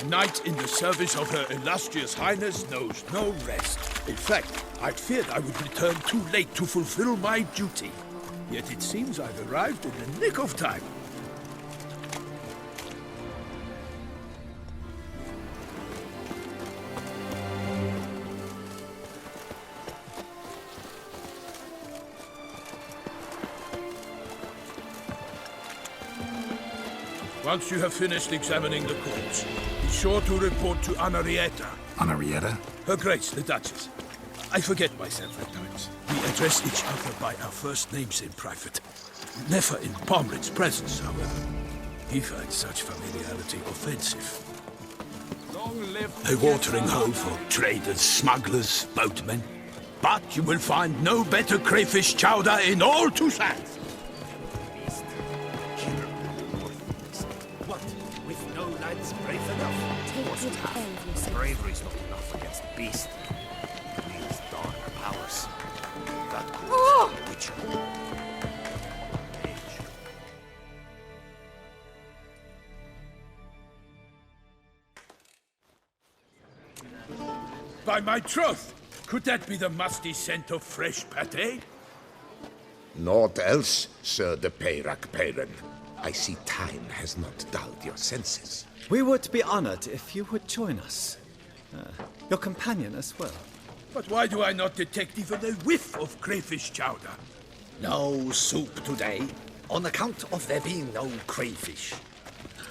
knight in the service of Her Illustrious Highness knows no rest. In fact, I'd feared I would return too late to fulfill my duty. Yet it seems I've arrived in the nick of time. Once you have finished examining the corpse, be sure to report to Anarietta. Anarietta? Her Grace, the Duchess. I forget myself at times. We address each other by our first names in private. Never in Pomred's presence, however. He finds such familiarity offensive. Long live A watering hole for traders, smugglers, boatmen. But you will find no better crayfish chowder in all Toussaint. What? With no lads brave enough? Take good care of yourself. Bravery's not enough against the beast. It needs darker powers. That could witch. By my troth, could that be the musty scent of fresh pâté? Naught else, Sir de Peyrac Peyran. I see time has not dulled your senses. We would be honored if you would join us. Your companion as well. But why do I not detect even a whiff of crayfish chowder? No soup today, on account of there being no crayfish.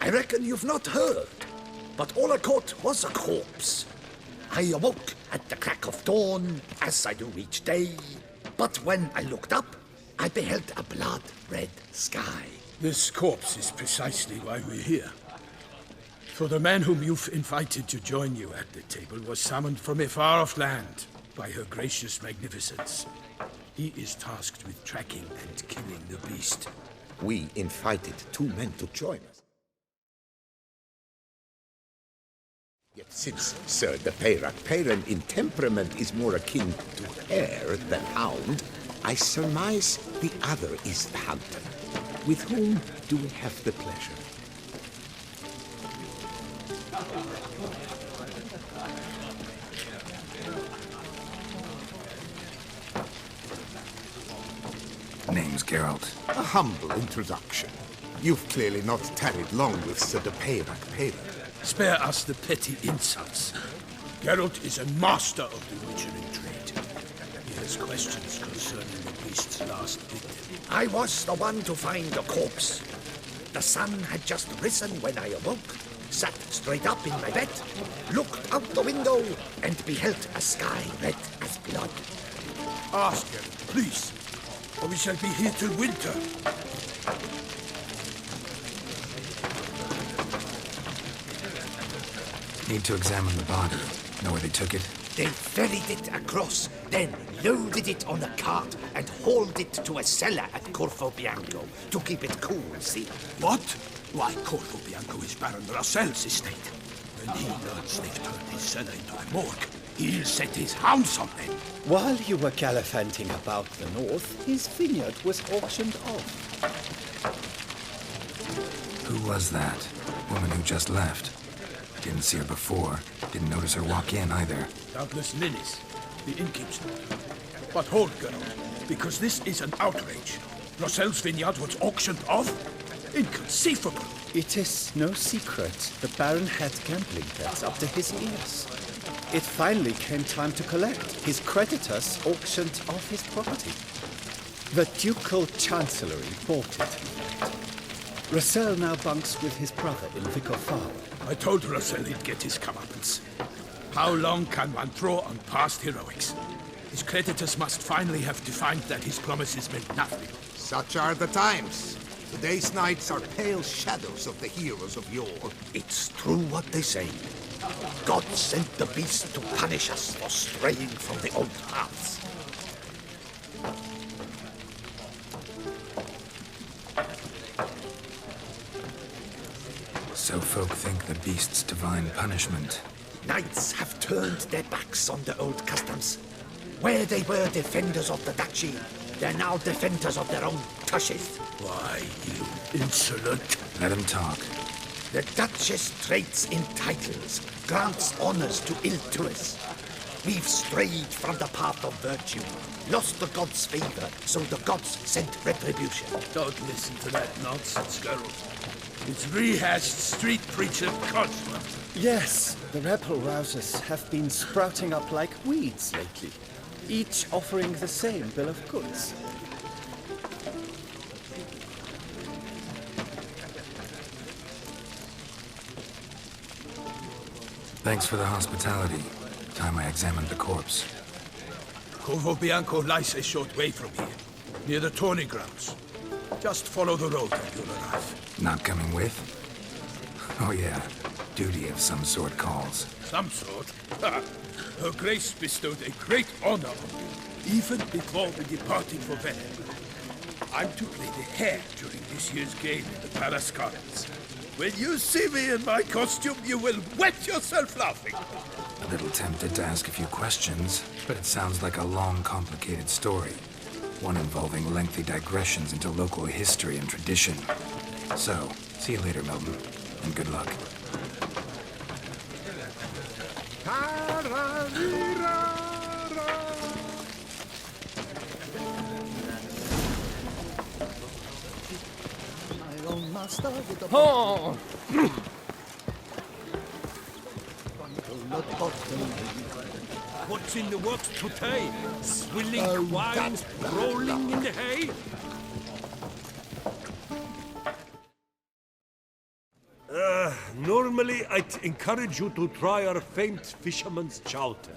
I reckon you've not heard, but all I caught was a corpse. I awoke at the crack of dawn, as I do each day, but when I looked up, I beheld a blood-red sky. This corpse is precisely why we're here. For the man whom you've invited to join you at the table was summoned from a far-off land by her gracious magnificence. He is tasked with tracking and killing the beast. We invited two men to join us. Yet since Sir de Peyrac Peyran in temperament is more akin to hare than hound, I surmise the other is the hunter. With whom do we have the pleasure? Name's Geralt. A humble introduction. You've clearly not tarried long with Sir de Peyrac Peyran. Spare us the petty insults. Geralt is a master of the witchery trade. He has questions concerning the beast's last victim. I was the one to find the corpse. The sun had just risen when I awoke, sat straight up in my bed, looked out the window, and beheld a sky red as blood. Ask Geralt, please, or we shall be here till winter. Need to examine the body. Know where they took it? They ferried it across, then loaded it on a cart and hauled it to a cellar at Corvo Bianco to keep it cool, see? What? Why, Corvo Bianco is Baron Rossel's estate. When he learns they've turned his cellar into a morgue, he'll set his hounds on them. While you were gallivanting about the north, his vineyard was auctioned off. Who was that? Woman who just left. Didn't see her before. Didn't notice her walk in either. Doubtless Lillis, the innkeep's daughter. But hold, girl, because this is an outrage. Rossel's vineyard was auctioned off? Inconceivable. It is no secret the Baron had gambling debts up to his ears. It finally came time to collect. His creditors auctioned off his property. The Ducal Chancellery bought it. Rossel now bunks with his brother in Vicar Farm. I told Rossel he'd get his comeuppance. How long can one draw on past heroics? His creditors must finally have defined that his promises meant nothing. Such are the times. Today's knights are pale shadows of the heroes of yore. It's true what they say. God sent the beast to punish us for straying from the old paths. So folk think the beast's divine punishment. Knights have turned their backs on the old customs. Where they were defenders of the duchy, they're now defenders of their own tushes. Why, you insolent... Let him talk. The Duchess trades in titles, grants honors to ill-doers. We've strayed from the path of virtue, lost the gods' favor, so the gods sent retribution. Don't listen to that nonsense, Geralt. It's rehashed street preacher Codsworth. Yes, the rebel rousers have been sprouting up like weeds lately, each offering the same bill of goods. Thanks for the hospitality. Time I examined the corpse. Corvo Bianco lies a short way from here, near the tourney grounds. Just follow the road and you'll arrive. Not coming with? Oh yeah, duty of some sort calls. Some sort? Ha! Her Grace bestowed a great honor on you, even before we departed for Venice. I'm to play the hare during this year's game in the Palace Gardens. When you see me in my costume, you will wet yourself laughing. A little tempted to ask a few questions, but it sounds like a long, complicated story. One involving lengthy digressions into local history and tradition. So, see you later, Milton, and good luck. Oh! What's in the works today? Swilling wine, rolling in the hay? Normally, I'd encourage you to try our famed fisherman's chowder.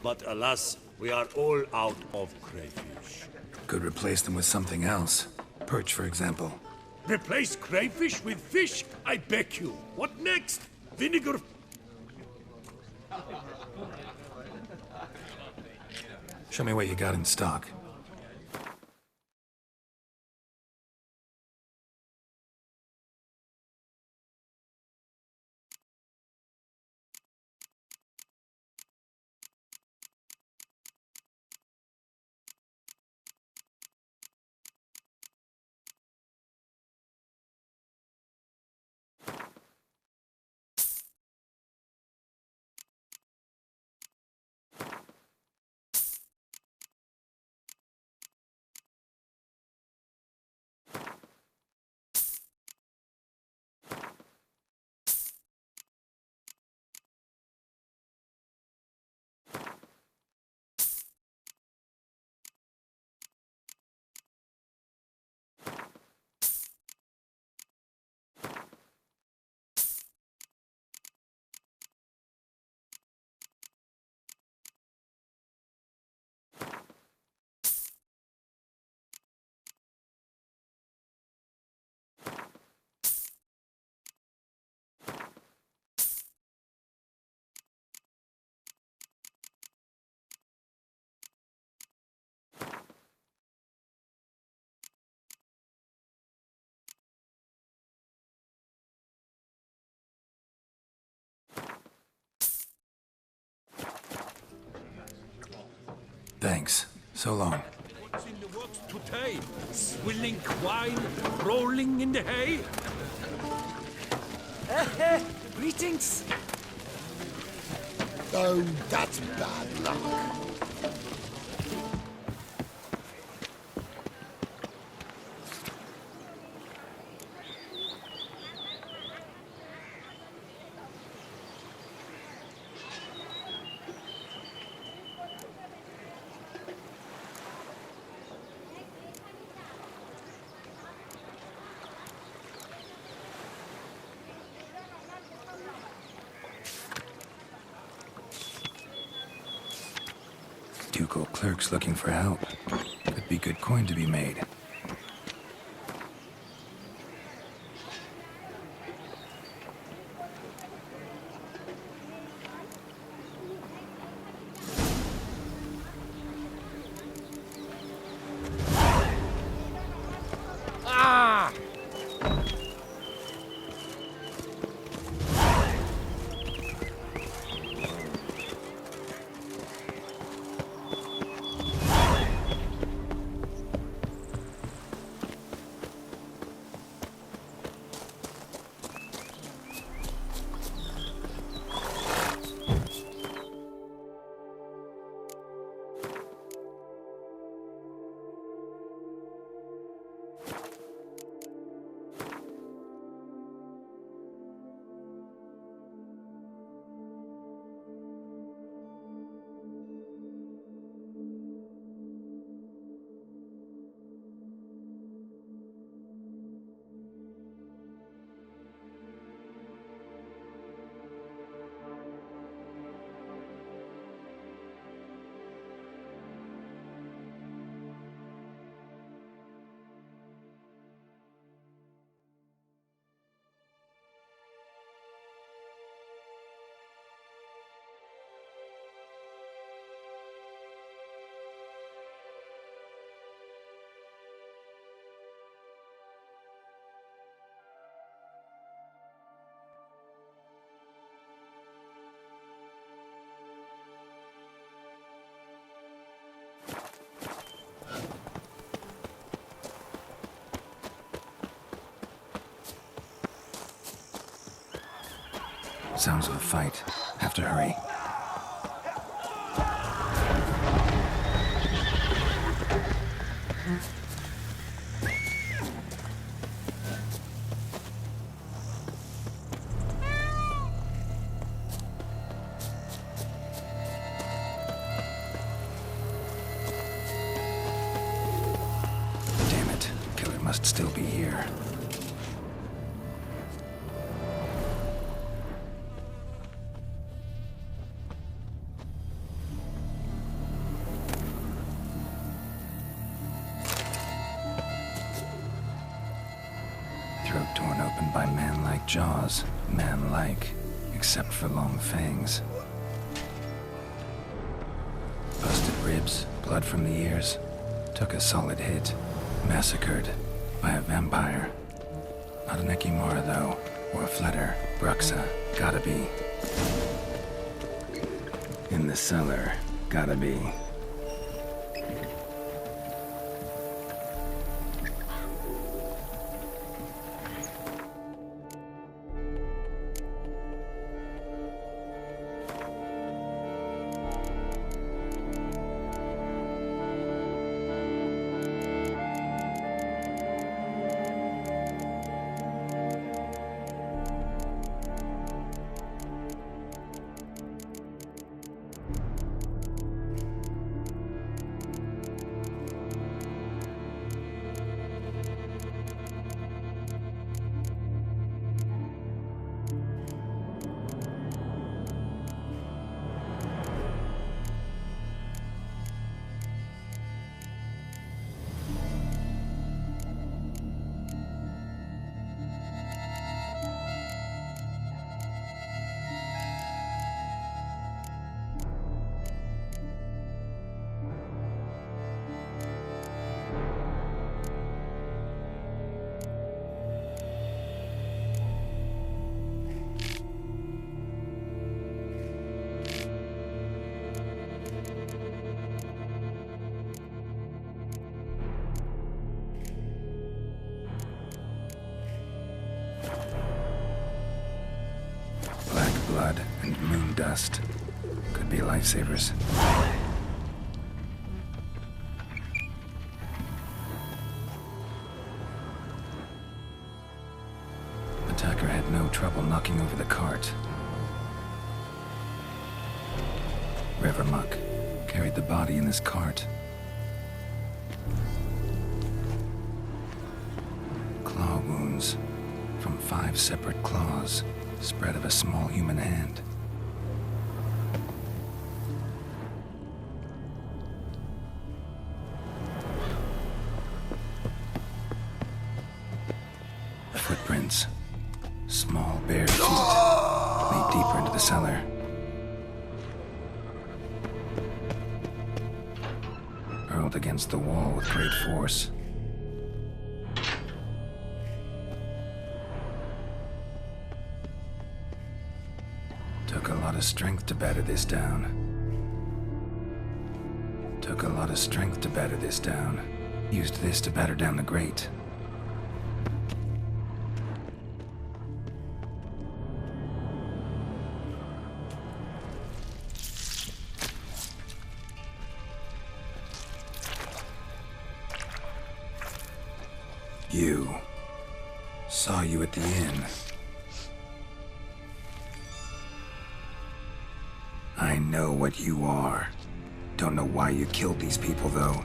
But alas, we are all out of crayfish. Could replace them with something else. Perch, for example. Replace crayfish with fish? I beg you. What next? Vinegar? Show me what you got in stock. Thanks. So long. What's in the works today? Swilling wine, rolling in the hay? Greetings! Oh, that's bad luck. Ducal clerks looking for help. Could be good coin to be made. Ah! Sounds of a fight. Have to hurry. Damn it. Killer must still be here. Throat torn open by man-like jaws. Man-like, except for long fangs. Busted ribs, blood from the ears. Took a solid hit. Massacred by a vampire. Not an Ekimara, though, or a Fletter. Bruxa, gotta be. In the cellar, gotta be. Blood and moon dust. Could be lifesavers. Attacker had no trouble knocking over the cart. Revermuck carried the body in this cart. Claw wounds from 5 separate claws. Spread of a small human hand. Footprints. Small bare feet lead deeper into the cellar. Hurled against the wall with great force. Took a lot of strength to batter this down. Took a lot of strength to batter this down. Used this to batter down the grate. You. Saw you at the inn. I know what you are. Don't know why you killed these people, though.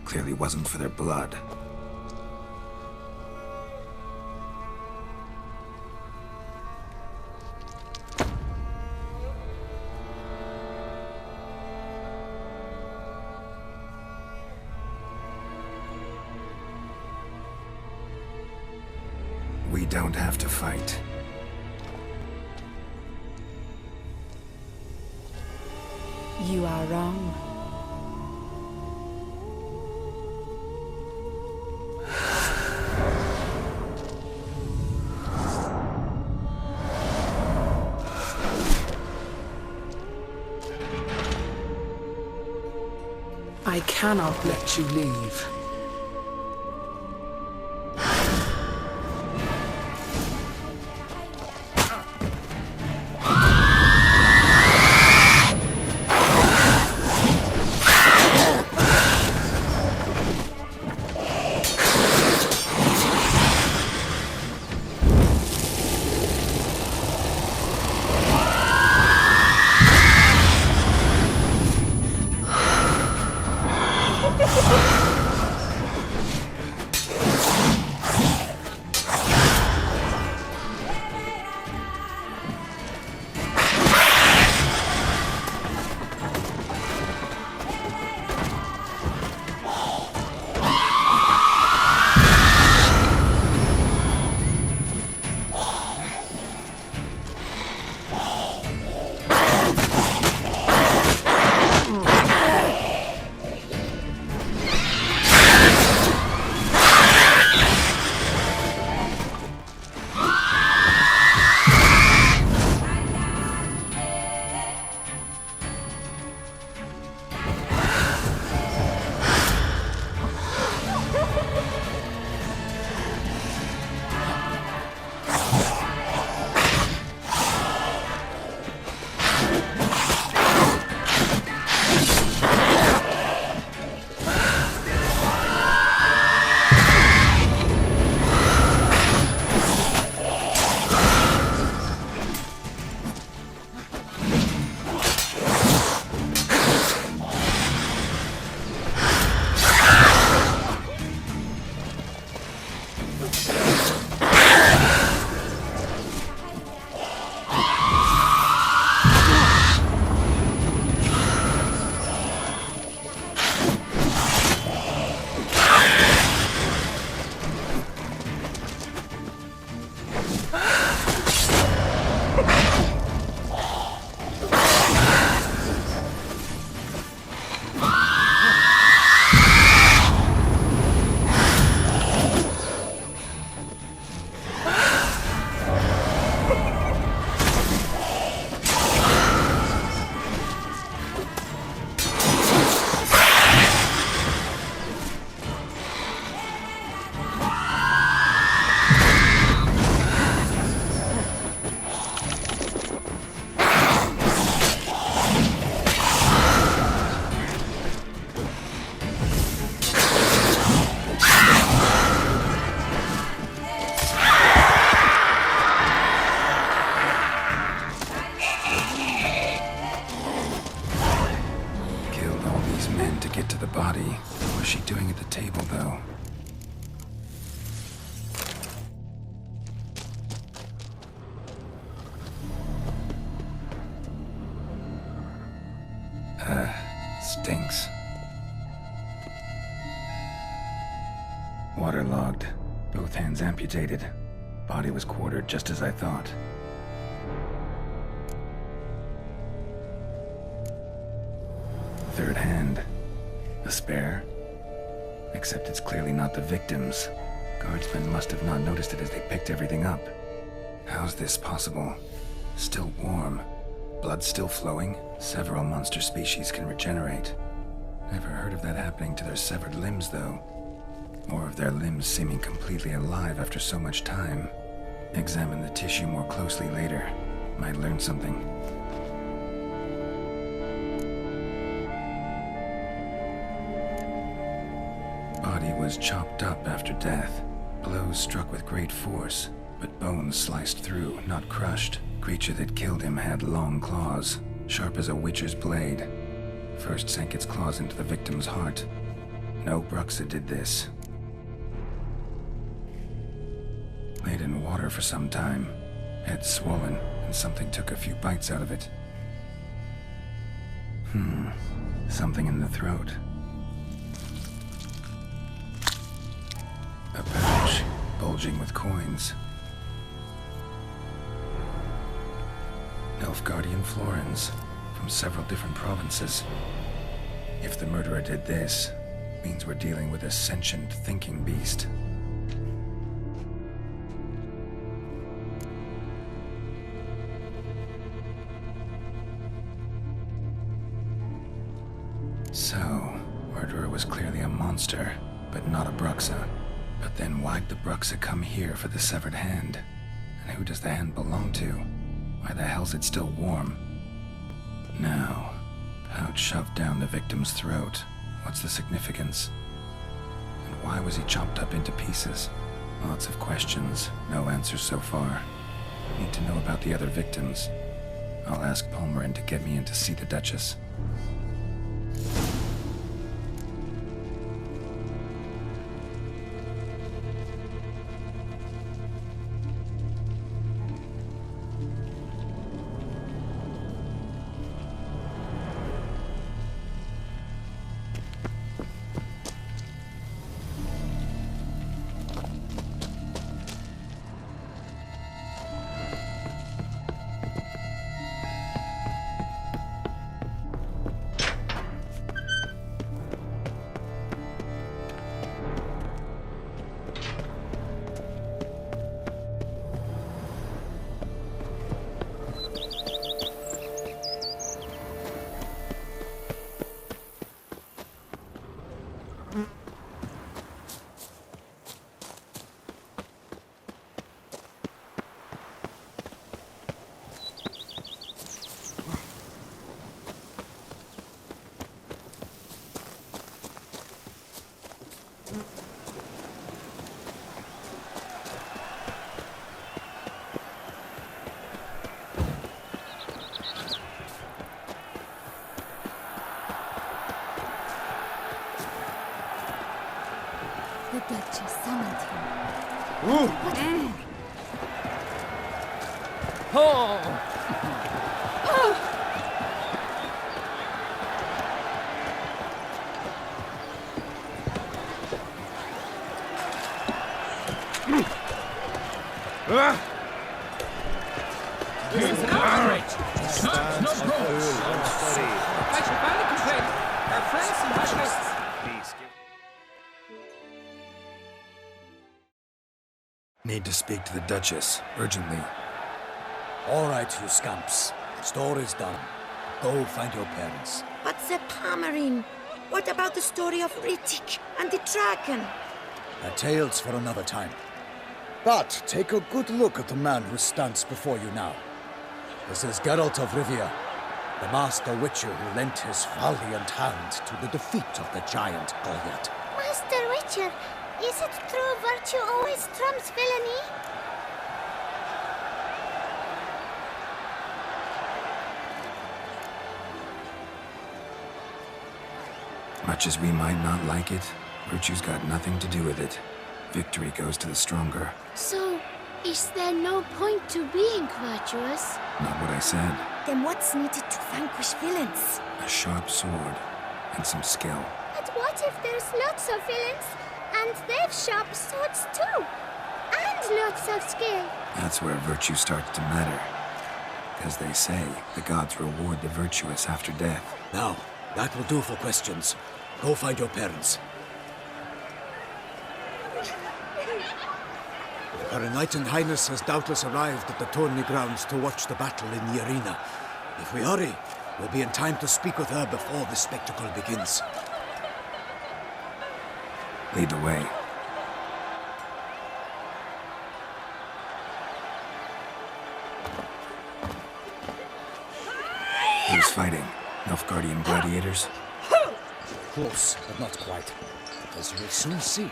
Clearly wasn't for their blood. We don't have to fight. You are wrong. I cannot let you leave. get to the body. What was she doing at the table, though? Stinks. Waterlogged. Both hands amputated. Body was quartered just as I thought. Third hand. A spare? Except it's clearly not the victim's. Guardsmen must have not noticed it as they picked everything up. How's this possible? Still warm. Blood still flowing? Several monster species can regenerate. Never heard of that happening to their severed limbs, though. Or of their limbs seeming completely alive after so much time. Examine the tissue more closely later. Might learn something. Body was chopped up after death. Blows struck with great force, but bones sliced through, not crushed. Creature that killed him had long claws, sharp as a witcher's blade. First sank its claws into the victim's heart. No Bruxa did this. Laid in water for some time. Head swollen, and something took a few bites out of it. Something in the throat. A pouch, bulging with coins. Nilfgaardian florins, from several different provinces. If the murderer did this, means we're dealing with a sentient thinking beast. So, murderer was clearly a monster, but not a Bruxa. But then why'd the Bruxa come here for the severed hand? And who does the hand belong to? Why the hell's it still warm? Now, pouch shoved down the victim's throat. What's the significance? And why was he chopped up into pieces? Lots of questions, no answers so far. Need to know about the other victims. I'll ask Palmerin to get me in to see the Duchess. The Duchess summoned him. This is outrage! Not rules! I should finally complain. Our friends and Duchess. Need to speak to the Duchess, urgently. All right, you scamps. Story's done. Go find your parents. But the Palmerin, what about the story of Rittik and the dragon? A tale's for another time. But take a good look at the man who stands before you now. This is Geralt of Rivia, the master witcher who lent his valiant hand to the defeat of the giant Goliath. Master Witcher, is it true virtue always trumps villainy? Much as we might not like it, virtue's got nothing to do with it. Victory goes to the stronger. So, is there no point to being virtuous? Not what I said. Then what's needed to vanquish villains? A sharp sword and some skill. But what if there's lots of villains and they've sharp swords too? And lots of skill. That's where virtue starts to matter. Because they say the gods reward the virtuous after death. Now, that will do for questions. Go find your parents. Her Enlightened Highness has doubtless arrived at the tourney grounds to watch the battle in the arena. If we hurry, we'll be in time to speak with her before the spectacle begins. Lead the way. Who's fighting? Nilfgaardian gladiators? Close, but not quite. As you will soon see.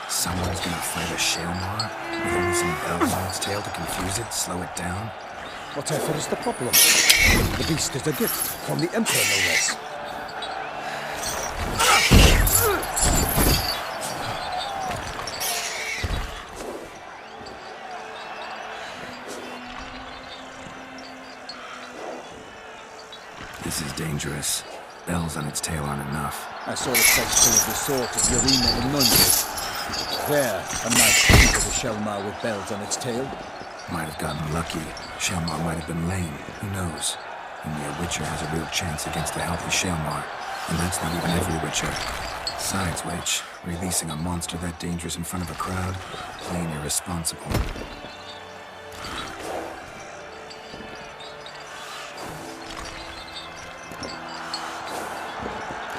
Someone's gonna fight a Shelmar with only some bells on its tail to confuse it, slow it down? Whatever is the problem? The beast is a gift from the Emperor, no less. This is dangerous. Bells on its tail aren't enough. I saw a sight full of the sword of the arena in Nunez. There, a nice piece of a Shelmar with bells on its tail. Might have gotten lucky. Shelmar might have been lame. Who knows? Only a Witcher has a real chance against a healthy Shelmar. And that's not even every Witcher. Besides which, releasing a monster that dangerous in front of a crowd, plain irresponsible.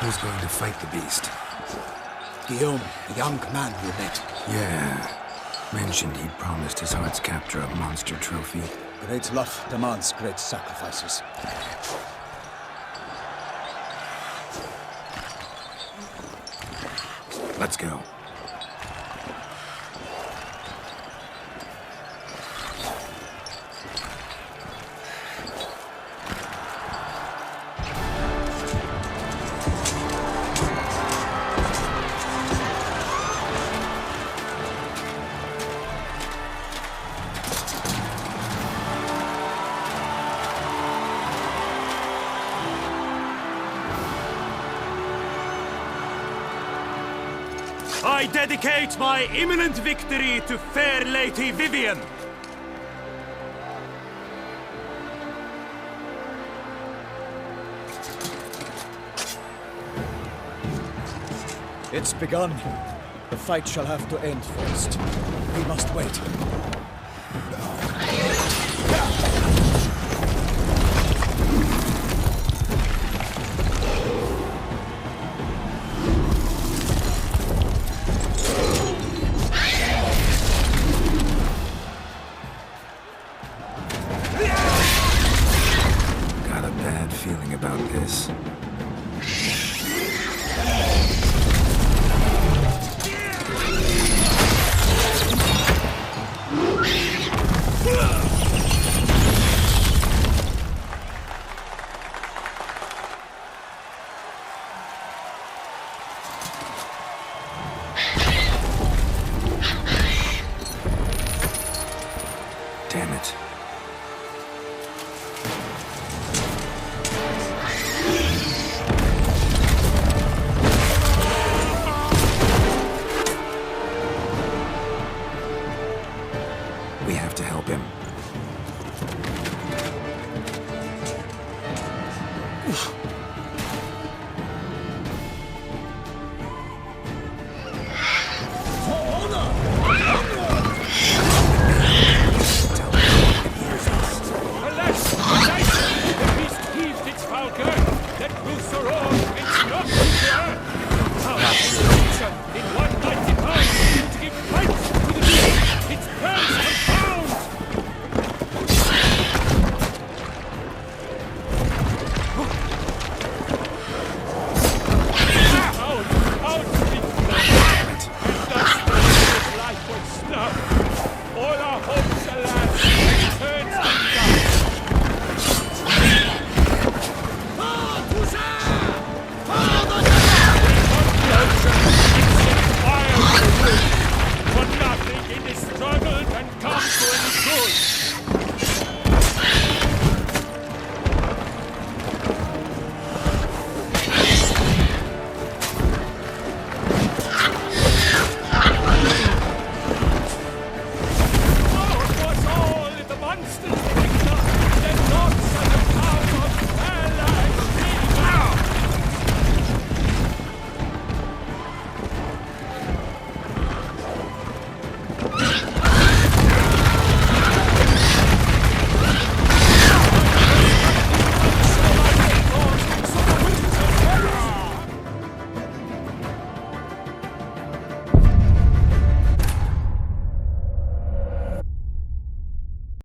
Who's going to fight the beast? Guillaume, the young man you met. Yeah. Mentioned he'd promised his heart's captor a monster trophy. Great love demands great sacrifices. Let's go. I dedicate my imminent victory to fair Lady Vivienne. It's begun. The fight shall have to end first. We must wait. Got a bad feeling about this. Damn it. We have to help him.